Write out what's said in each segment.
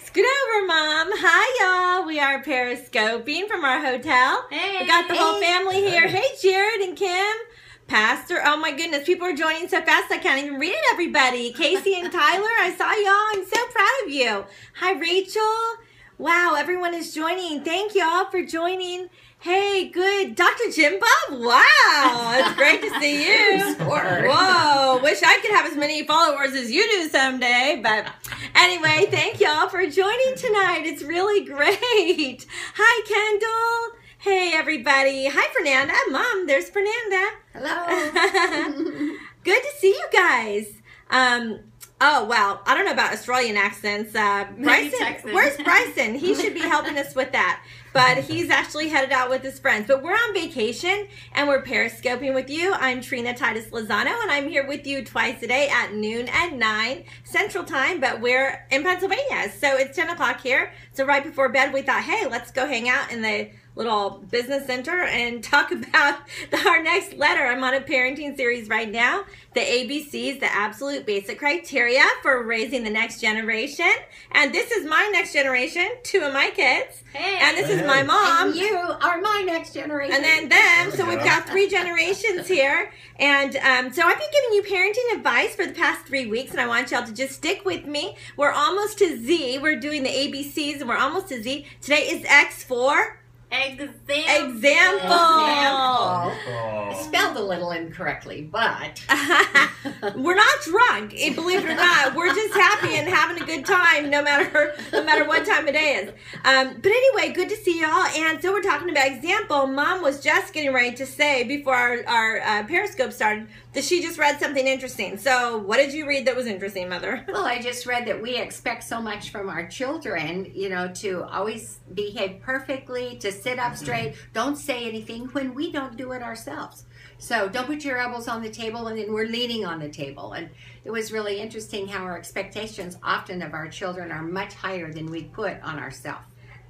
Scoot over, Mom. Hi, y'all. We are periscoping from our hotel. Hey. We got the whole family here. Hey, Jared and Kim. Pastor. Oh, my goodness. People are joining so fast I can't even read it, everybody. Casey and Tyler, I saw y'all. I'm so proud of you. Hi, Rachel. Wow, everyone is joining. Thank y'all for joining. Hey, good. Dr. Jim Bob? Wow. It's great to see you. Whoa. Wish I could have as many followers as you do someday. But anyway, thank y'all for joining tonight. It's really great. Hi, Kendall. Hey, everybody. Hi, Fernanda. Mom, there's Fernanda. Hello. Good to see you guys. Oh, well, I don't know about Australian accents. Bryson, where's Bryson? He should be helping us with that. But he's actually headed out with his friends. But we're on vacation, and we're periscoping with you. I'm Trina Titus Lozano, and I'm here with you twice a day at noon and 9 Central Time. But we're in Pennsylvania, so it's 10 o'clock here. So right before bed, we thought, hey, let's go hang out in the little business center and talk about our next letter. I'm on a parenting series right now. The ABCs, the absolute basic criteria for raising the next generation. And this is my next generation, 2 of my kids. Hey. And this is my mom. And you are my next generation. And then them. So we've got 3 generations here. And so I've been giving you parenting advice for the past 3 weeks, and I want y'all to just stick with me. We're almost to Z. We're doing the ABCs, and we're almost to Z. Today is X for... Example. Spelled a little incorrectly, but we're not drunk. Believe it or not, we're just happy and having a good time, no matter what time of day is. But anyway, good to see y'all. And so we're talking about example. Mom was just getting ready to say before our Periscope started that she just read something interesting. So what did you read that was interesting, Mother? well, I just read that we expect so much from our children, you know, to always behave perfectly, to sit up straight, don't say anything when we don't do it ourselves. So don't put your elbows on the table and then we're leaning on the table. And it was really interesting how our expectations often of our children are much higher than we put on ourselves.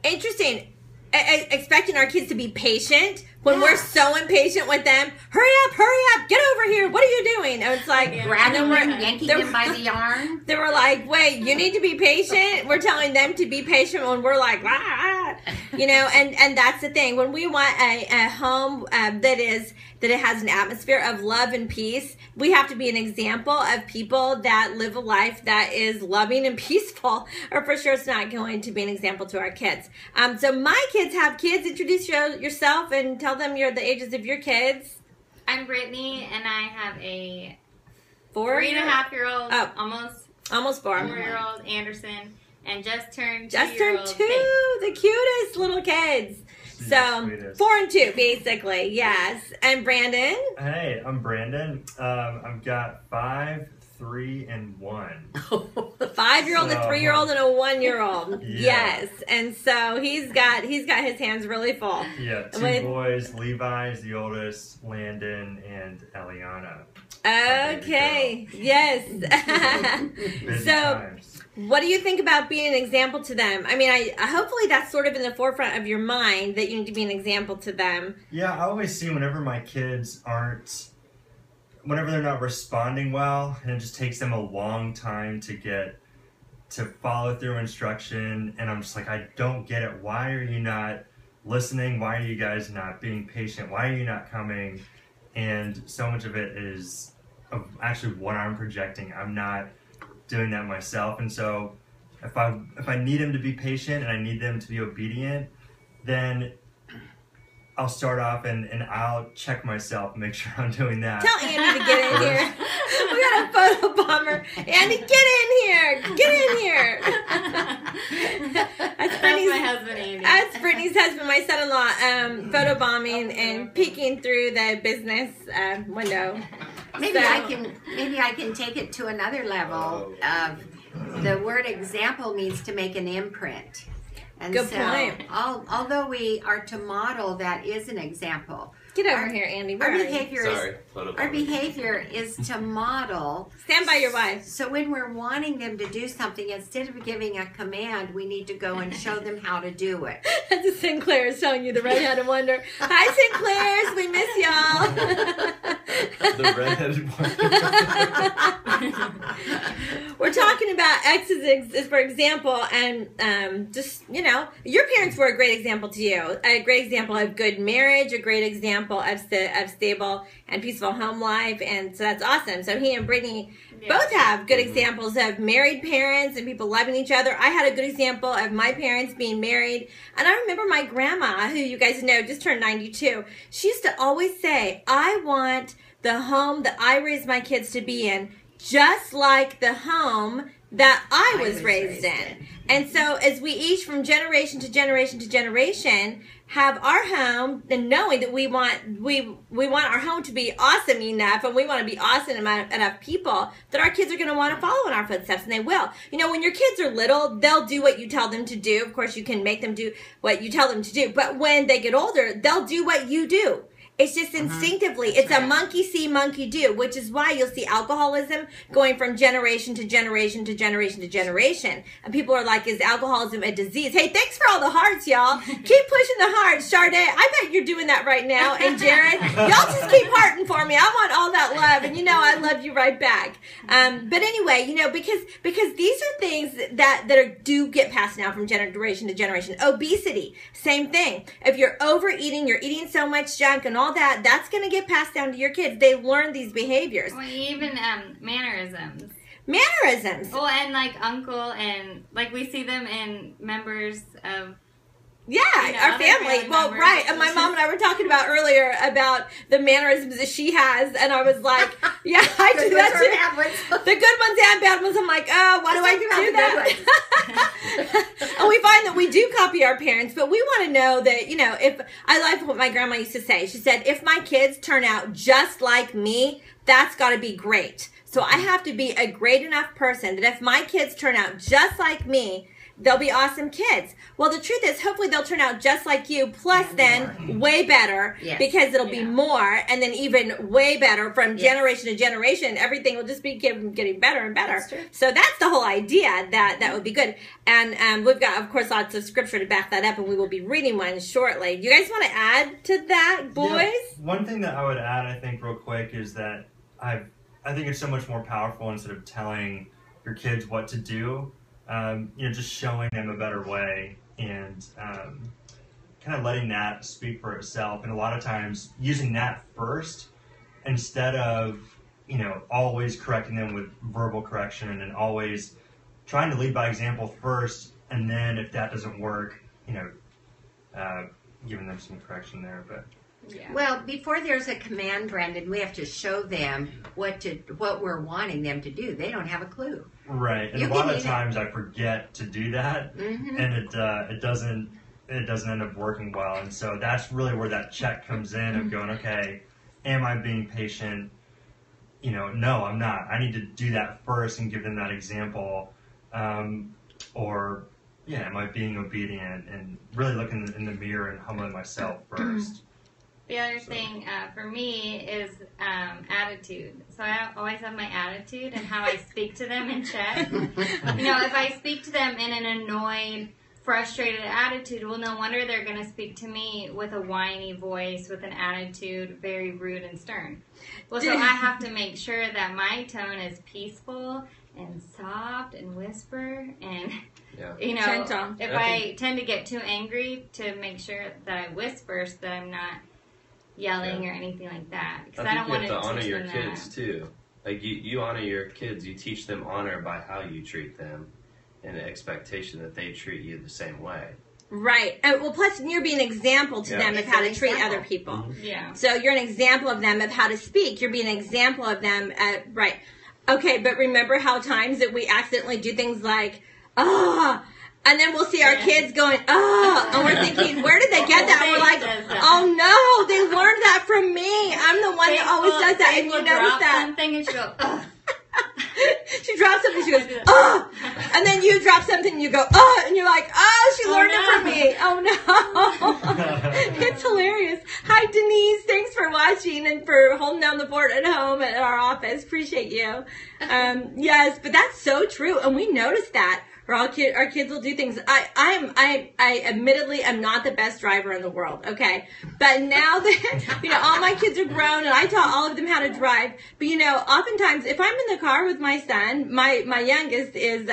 Interesting. Expecting our kids to be patient when we're so impatient with them. Hurry up, get over here. What are you doing? And it's like, grabbing them, yanking them by the arm. They were like, wait, you need to be patient. We're telling them to be patient when we're like, ah. You know, and that's the thing. When we want a home that it has an atmosphere of love and peace, we have to be an example of people that live a life that is loving and peaceful, or for sure it's not going to be an example to our kids. So my kids have kids. Introduce yourself and tell them the ages of your kids. I'm Brittany, and I have a 3.5-year-old, almost 4, 4-year-old Anderson, and just turned 2, the cutest little kids. So 4 and 2, basically, yes. And Brandon. Hey, I'm Brandon. I've got 5, 3, and 1. 5-year-old, a 3-year-old, and a 1-year-old. Yeah. Yes, and so he's got his hands really full. Yeah, 2 boys. Levi's the oldest, Landon and Eliana. Okay. Yes. Busy So. times. What do you think about being an example to them? I mean, hopefully that's sort of in the forefront of your mind that you need to be an example to them. Yeah, I always see whenever my kids whenever they're not responding well, and it just takes them a long time to follow through instruction, and I'm just like, I don't get it. Why are you not listening? Why are you guys not being patient? Why are you not coming? And so much of it is actually what I'm projecting. I'm not doing that myself, and so if I need them to be patient and I need them to be obedient, then I'll start off and I'll check myself and make sure I'm doing that. Tell Andy to get in here. We got a photo bomber. Andy, get in here. Get in here. That's my husband, Andy. That's Brittany's husband, my son-in-law, photo bombing and peeking through the business window. Maybe I can take it to another level of the word example means to make an imprint. And Good point. Although we are to model, that is an example. Get over here, Andy. Our behavior is to model. Stand by your wife. So when we're wanting them to do something, instead of giving a command, we need to go and show them how to do it. That's the Sinclair's telling you, the redheaded wonder. Hi, Sinclair's. We miss y'all. The redheaded wonder. We're talking talking about X is for example, and just, you know, your parents were a great example to you. A great example of good marriage, a great example of stable and peaceful home life, and so that's awesome. So he and Brittany both have good examples of married parents and people loving each other. I had a good example of my parents being married, and I remember my grandma, who you guys know just turned 92, she used to always say, I want the home that I raised my kids to be in just like the home that I was raised in. And so as we each from generation to generation to generation have our home, and knowing that we want our home to be awesome enough, and we want to be awesome enough people that our kids are going to want to follow in our footsteps, and they will. You know, when your kids are little, they'll do what you tell them to do. Of course, you can make them do what you tell them to do, but when they get older, they'll do what you do. It's just instinctively. It's a monkey see, monkey do, which is why you'll see alcoholism going from generation to generation to generation to generation. And people are like, is alcoholism a disease? Hey, thanks for all the hearts, y'all. Keep pushing the hearts. Sade, I bet you're doing that right now. And Jared, y'all just keep hearting for me. I want all that love. And you know I love you right back. But anyway, you know, because these are things that do get passed down from generation to generation. Obesity, same thing. If you're overeating, you're eating so much junk and all that's going to get passed down to your kids. They learn these behaviors. Well, even mannerisms. Mannerisms. Well, and like uncle, and like we see them in members of our family. Well, right. And my mom and I were talking about earlier about the mannerisms that she has, and I was like, yeah, I do that too. The good ones and bad ones. I'm like, oh, why do I do that? And we find that we do copy our parents, but we want to know that, you know, if I like what my grandma used to say. She said, if my kids turn out just like me, that's got to be great. So I have to be a great enough person that if my kids turn out just like me, they'll be awesome kids. Well, the truth is, hopefully they'll turn out just like you, plus then way better, because it'll be more, and then even way better from generation to generation. Everything will just be getting better and better. So that's the whole idea, that would be good. And we've got, of course, lots of scripture to back that up, and we will be reading one shortly. You guys want to add to that, boys? Yeah. One thing that I would add, I think, real quick, is that I think it's so much more powerful instead of telling your kids what to do. You know, just showing them a better way, and kind of letting that speak for itself. And a lot of times using that first instead of, you know, always correcting them with verbal correction, and always trying to lead by example first. And then if that doesn't work, you know, giving them some correction there. But well, before there's a command, Brandon, we have to show them what we're wanting them to do. They don't have a clue. Right, and a lot of times I forget to do that, and it doesn't end up working well. And so that's really where that check comes in of going, okay, am I being patient? You know, no, I'm not. I need to do that first and give them that example, or am I being obedient, and really looking in the mirror and humbling myself first. The other thing for me is attitude. So I always have my attitude and how I speak to them in check. You know, if I speak to them in an annoyed, frustrated attitude, well, no wonder they're going to speak to me with a whiny voice, with an attitude, very rude and stern. Well, so I have to make sure that my tone is peaceful and soft and whisper and... You know, gentle. If I tend to get too angry, to make sure that I whisper so that I'm not yelling or anything like that, because I don't want to honor your kids too. Like you honor your kids, you teach them honor by how you treat them, and the expectation that they treat you the same way. Right. Well, plus you're being an example to them of how to treat other people. Yeah. So you're an example of them of how to speak. You're being an example of them. Right. Okay, but remember how times that we accidentally do things like, and then we'll see our kids going, and we're thinking, where did they get that? And we're like, oh no, they learned that from me. I'm the one that always does that. And you notice that. Something and she goes, she drops something, she goes, and then you drop something and you go, and you're like, she learned it from me. Oh no. It's hilarious. Hi Denise, thanks for watching and for holding down the fort at home at our office. Appreciate you. Yes, but that's so true. And we noticed that or our kids will do things. I admittedly am not the best driver in the world, okay? But now that, all my kids are grown and I taught all of them how to drive, but oftentimes if I'm in the car with my son, my youngest is,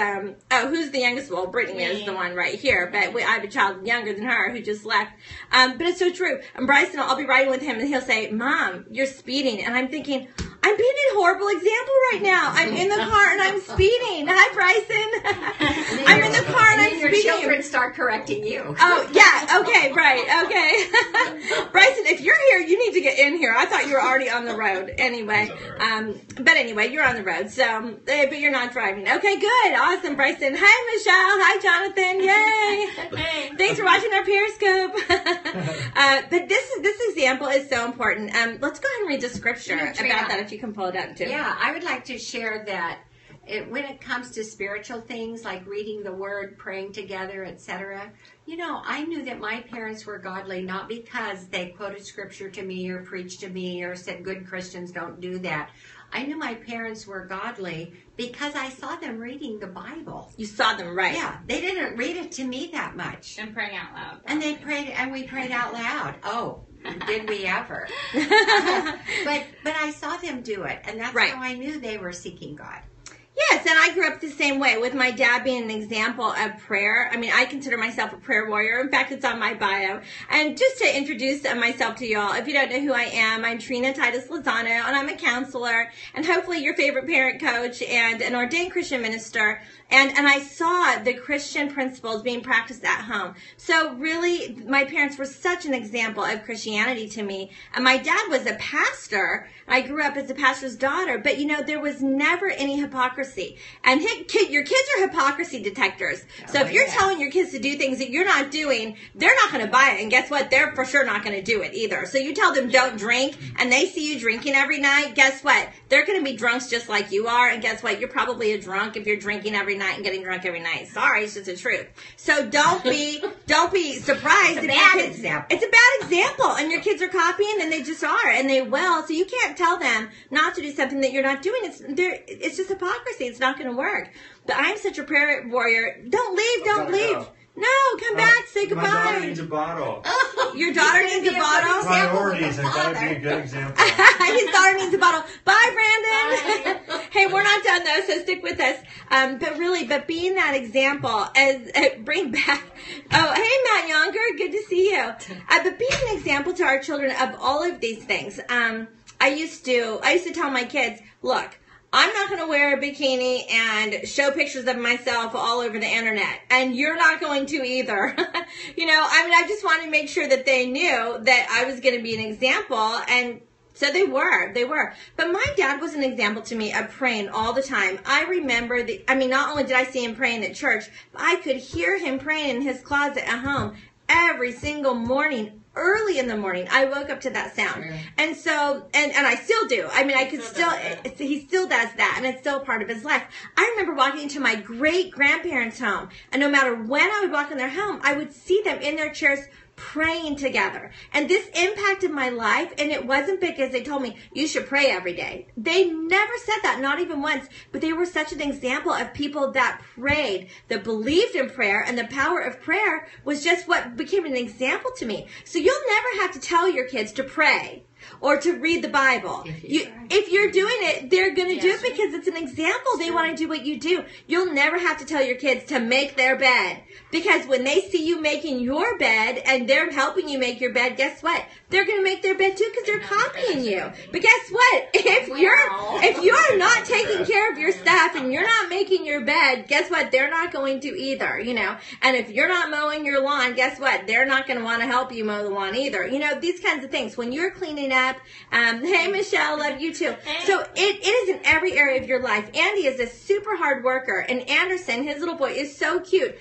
who's the youngest? Well, Brittany is the one right here, but I have a child younger than her who just left. But it's so true. And Bryson, I'll be riding with him and he'll say, Mom, you're speeding. And I'm thinking, I'm being a horrible example right now. I'm in the car and I'm speeding. Hi, Bryson. I'm in the car and I'm your speeding. Your children start correcting you. Oh, yeah. Okay, right. Okay. Bryson, if you're here, you need to get in here. I thought you were already on the road. Anyway. But anyway, you're on the road. So, but you're not driving. Okay, good. Awesome, Bryson. Hi, Michelle. Hi, Jonathan. Yay. Thanks for watching our Periscope. But this example is so important. Let's go ahead and read the scripture about that if you can pull it up too. Yeah, I would like to share that when it comes to spiritual things like reading the word, praying together, etc., I knew that my parents were godly not because they quoted scripture to me or preached to me or said good Christians don't do that. I knew my parents were godly because I saw them reading the Bible. You saw them, right? Yeah, they didn't read it to me that much. And praying out loud. And they prayed, and we prayed out loud. Oh, did we ever? But I saw them do it, and that's how I knew they were seeking God. Yes, and I grew up the same way with my dad being an example of prayer. I mean, I consider myself a prayer warrior. In fact, it's on my bio. And just to introduce myself to y'all, if you don't know who I am, I'm Trina Titus Lozano, and I'm a counselor, and hopefully your favorite parent coach, and an ordained Christian minister. And I saw the Christian principles being practiced at home. So really, my parents were such an example of Christianity to me. And my dad was a pastor. I grew up as a pastor's daughter, but there was never any hypocrisy. And your kids are hypocrisy detectors. So if you're telling your kids to do things that you're not doing, they're not going to buy it. And guess what? They're for sure not going to do it either. So you tell them don't drink, and they see you drinking every night, guess what? They're going to be drunks just like you are. And guess what? You're probably a drunk if you're drinking every night and getting drunk every night. Sorry, it's just the truth. So don't be surprised. It's a bad example. It's a bad example, and your kids are copying, and they just are, and they will. So you can't tell them not to do something that you're not doing. It's just hypocrisy. It's not going to work. But I'm such a prayer warrior. Don't leave. No, come back. Say goodbye. My daughter needs a bottle. Your daughter needs a bottle? Priorities. I've got to be a good example. His daughter needs a bottle. Bye, Brandon. Hey, we're not done though, so stick with us. But being that example bring back. Oh, hey, Matt Younger, good to see you. But being an example to our children of all of these things. I used to tell my kids, look, I'm not going to wear a bikini and show pictures of myself all over the internet. And you're not going to either. I just wanted to make sure that they knew that I was going to be an example. And so they were. But my dad was an example to me of praying all the time. I remember not only did I see him praying at church, but I could hear him praying in his closet at home every single morning. Early in the morning, I woke up to that sound. Sure. And so, and I still do. He still does that, and it's still part of his life. I remember walking into my great-grandparents' home, and no matter when I would walk in their home, I would see them in their chairs praying together. And this impacted my life, and it wasn't because they told me, you should pray every day. They never said that, not even once, but they were such an example of people that prayed, that believed in prayer, and the power of prayer was just what became an example to me. So you'll never have to tell your kids to pray or to read the Bible. If you're doing it, they're going to do it because it's an example. They want to do what you do. You'll never have to tell your kids to make their bed, because when they see you making your bed and they're helping you make your bed, guess what? They're going to make their bed too because they're copying you. But guess what? If you're not taking care of your stuff and you're not making your bed, guess what? They're not going to either, And if you're not mowing your lawn, guess what? They're not going to want to help you mow the lawn either. These kinds of things. When you're cleaning up, hey, Michelle, love you too. Hey. So it is in every area of your life. Andy is a super hard worker, and Anderson, his little boy, is so cute.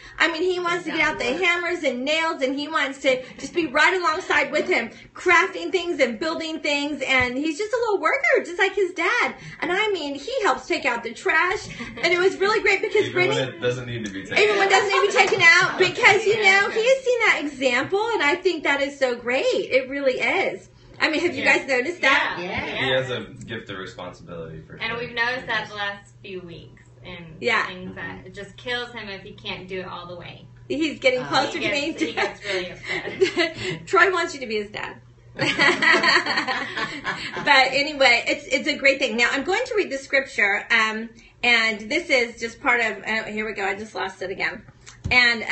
He wants to get out the hammers and nails, and he wants to just be right alongside with him, crafting things and building things, and he's just a little worker, just like his dad. And he helps take out the trash, and it was really great because even when it doesn't need to be taken even when it doesn't need to be taken out, because, he has seen that example, and I think that is so great. It really is. Have you guys noticed that? Yeah. He has a gift of responsibility for sure. And we've noticed that the last few weeks. and Yeah. things that it just kills him if he can't do it all the way. He's getting closer to being He gets really upset. Troy wants you to be his dad. But anyway, it's a great thing. Now, I'm going to read the scripture, and this is just part of, here we go, I just lost it again. And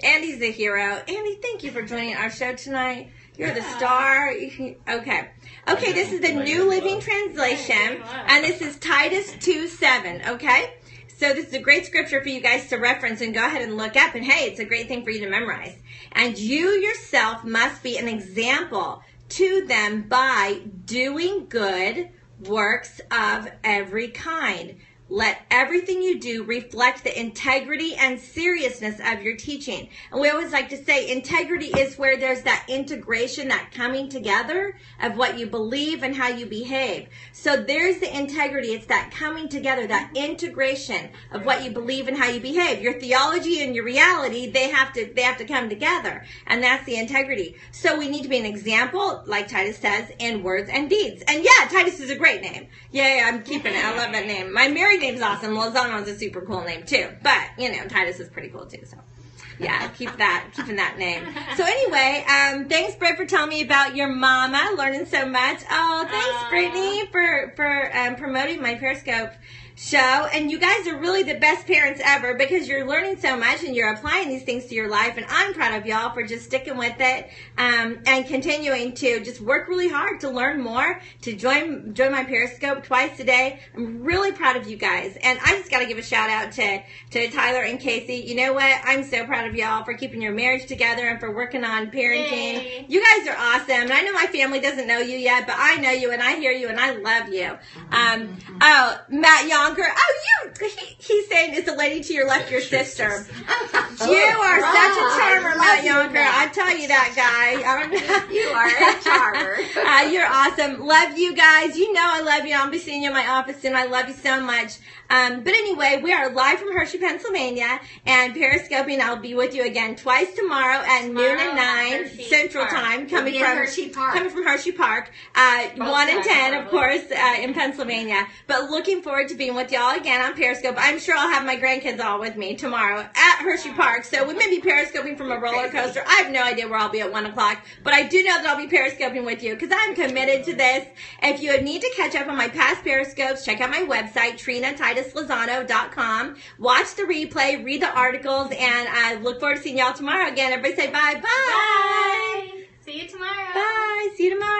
Andy's a hero. Andy, thank you for joining our show tonight. You're the star. Okay, this is the New Living Translation, and this is Titus 2:7, okay? So this is a great scripture for you guys to reference and go ahead and look up. And hey, it's a great thing for you to memorize. And you yourself must be an example to them by doing good works of every kind. Let everything you do reflect the integrity and seriousness of your teaching. And we always like to say integrity is where there's that integration, that coming together of what you believe and how you behave. So there's the integrity. It's that coming together, that integration of what you believe and how you behave. Your theology and your reality, they have to come together. And that's the integrity. So we need to be an example, like Titus says, in words and deeds. And yeah, Titus is a great name. Yeah, I'm keeping it. I love that name. My married name's awesome. Lozano's a super cool name too. But, Titus is pretty cool too. So, yeah, keeping that name. So anyway, thanks, Britt, for telling me about your mama. Learning so much. Oh, thanks, Brittany, for promoting my Periscope show. And you guys are really the best parents ever because you're learning so much and you're applying these things to your life. And I'm proud of y'all for just sticking with it and continuing to just work really hard to learn more, to join my Periscope twice a day. I'm really proud of you guys. And I just got to give a shout out to Tyler and Casey. You know what? I'm so proud of y'all for keeping your marriage together and for working on parenting. Yay. You guys are awesome. And I know my family doesn't know you yet, but I know you and I hear you and I love you. Matt Young. He's saying, is the lady to your left your sister? You are such a charmer, Matt Yonker. I tell you that, guy. You are a charmer. You're awesome. Love you guys. You know I love you. I'll be seeing you in my office soon. I love you so much. But anyway, we are live from Hershey, Pennsylvania, and Periscoping. I'll be with you again twice tomorrow at noon and 9 Central Time, coming from Hershey Park. 1 and 10, of course, in Pennsylvania. But looking forward to being with y'all again on Periscope. I'm sure I'll have my grandkids all with me tomorrow at Hershey Park. So we may be Periscoping from a roller coaster. I have no idea where I'll be at 1 o'clock, but I do know that I'll be Periscoping with you because I'm committed to this. If you need to catch up on my past Periscopes, check out my website, TrinaTitusLozano.com. Watch the replay, read the articles, and I look forward to seeing y'all tomorrow again. Everybody say bye. Bye. Bye. See you tomorrow. Bye. See you tomorrow.